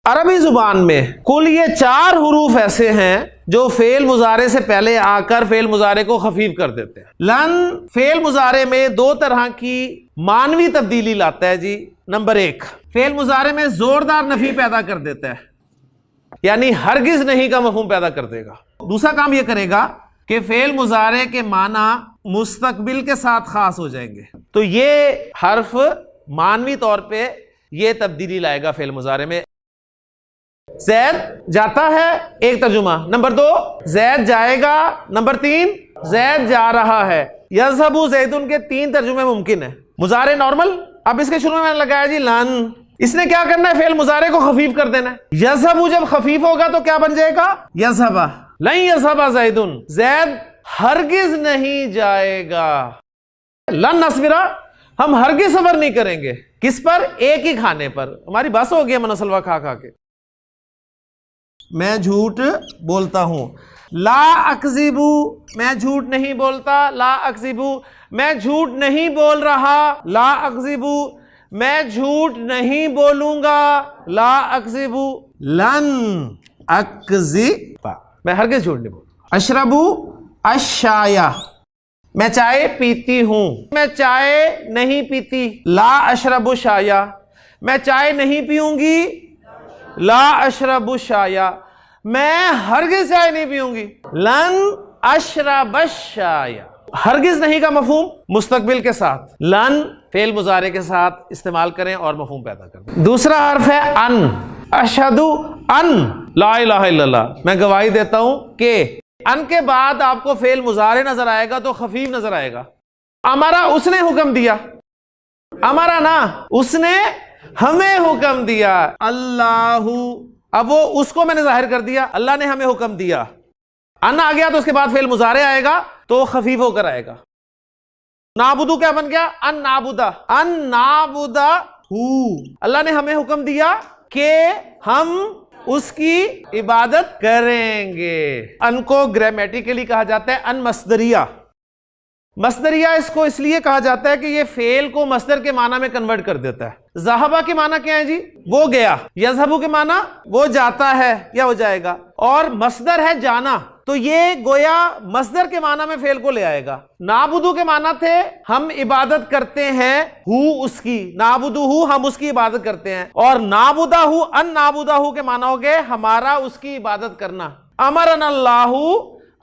عربی زبان میں کل یہ 4 حروف ایسے ہیں جو فعل مضارع سے پہلے آ کر فعل مضارع کو خفیف کر دیتے ہیں۔ لن فعل مضارع میں 2 طرح کی معنوی تبدیلی لاتا ہے جی۔ نمبر 1، فعل مضارع میں زوردار نفی پیدا کر دیتا ہے، یعنی ہرگز نہیں کا مفہوم پیدا کر دے گا۔ دوسرا کام یہ کرے گا کہ فعل مضارع کے معنی مستقبل کے ساتھ خاص ہو جائیں گے، تو یہ حرف معنوی طور پہ یہ تبدیلی لائے گا فعل مضارع میں۔ زید جاتا ہے، ایک ترجمہ۔ نمبر 2، زید جائے گا۔ نمبر 3، زید جا رہا ہے۔ یذهب زید کے 3 ترجمے ممکن ہیں۔ مضارع نارمل، اب اس کے شروع میں لگایا جی لن، اس نے کیا کرنا ہے؟ فعل مضارع کو خفیف کر دینا ہے۔ یذهب جب خفیف ہوگا تو کیا بن جائے گا؟ یذهب۔ لن یذهب زید، زید ہرگز نہیں جائے گا۔ لن نصبر، ہم ہرگز صبر نہیں کریں گے۔ کس پر؟ ایک ہی کھانے پر۔ ہماری بس ہو گئی من و سلویٰ کھا کھا کے۔ میں جھوٹ بولتا ہوں۔ لا اکذب، میں جھوٹ نہیں بولتا۔ لا اکذب، میں جھوٹ نہیں بول رہا۔ لا اکذب، میں جھوٹ نہیں بولوں گا۔ لا اکذب۔ لن اکذب، میں ہرگز جھوٹ نہیں بولوں۔ اشرب الشائی، میں چائے پیتی ہوں۔ میں چائے نہیں پیتی۔ لا اشرب الشائی، میں چائے نہیں پیوں گی۔ لا اشرب الشائی، میں ہرگز چائے نہیں پیوں گی۔ لن اشرب الشائی، ہرگز نہیں کا مفہوم مستقبل کے ساتھ لن فعل مضارع کے ساتھ استعمال کریں اور مفہوم پیدا کریں۔ دوسرا حرف ہے ان۔ اشہد ان لا الہ الا اللہ، میں گواہی دیتا ہوں کہ۔ ان کے بعد آپ کو فعل مضارع نظر آئے گا تو خفیف نظر آئے گا۔ امرا، اس نے حکم دیا۔ امرا نا، اس نے ہمیں حکم دیا۔ اللہ، اب وہ اس کو میں نے ظاہر کر دیا، اللہ نے ہمیں حکم دیا۔ ان آ گیا تو اس کے بعد فعل مضارع آئے گا تو خفیف ہو کر آئے گا۔ نعبدو کیا بن گیا؟ ان نعبدہ۔ ان نعبدہ ہو، اللہ نے ہمیں حکم دیا کہ ہم اس کی عبادت کریں گے۔ ان کو گرامیٹیکلی کہا جاتا ہے ان مصدریہ۔ مصدریہ اس کو اس لیے کہا جاتا ہے کہ یہ فعل کو مصدر کے معنی میں کنورٹ کر دیتا ہے۔ ذہبہ کے معنی کیا ہے جی؟ وہ گیا۔ یذہب کے معنی وہ جاتا ہے یا وہ جائے گا، اور مصدر ہے جانا، تو یہ گویا مصدر کے معنی میں فعل کو لے آئے گا۔ نعبدو کے معنی تھے ہم عبادت کرتے ہیں، ہو اس کی، نعبدو ہو ہم اس کی عبادت کرتے ہیں، اور نعبدہ ہو ان نعبدہ ہو کے معنی ہو گئے ہمارا اس کی عبادت کرنا۔ امرنا اللہ،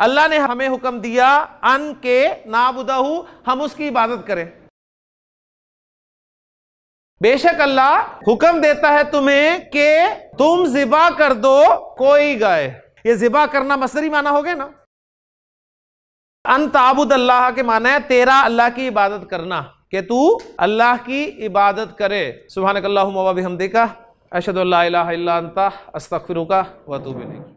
اللہ نے ہمیں حکم دیا ان کے نعبدہ ہم اس کی عبادت کریں۔ بے شک اللہ حکم دیتا ہے تمہیں کہ تم ذبح کر دو کوئی گائے۔ یہ ذبح کرنا مصدری معنی ہو گئے نا۔ ان تعبد اللہ کے معنی ہے تیرا اللہ کی عبادت کرنا، کہ تو اللہ کی عبادت کرے۔ سبحانک اللہم و بحمدک، اشہد ان لا الہ الا انت، استغفرک و اتوب الیک۔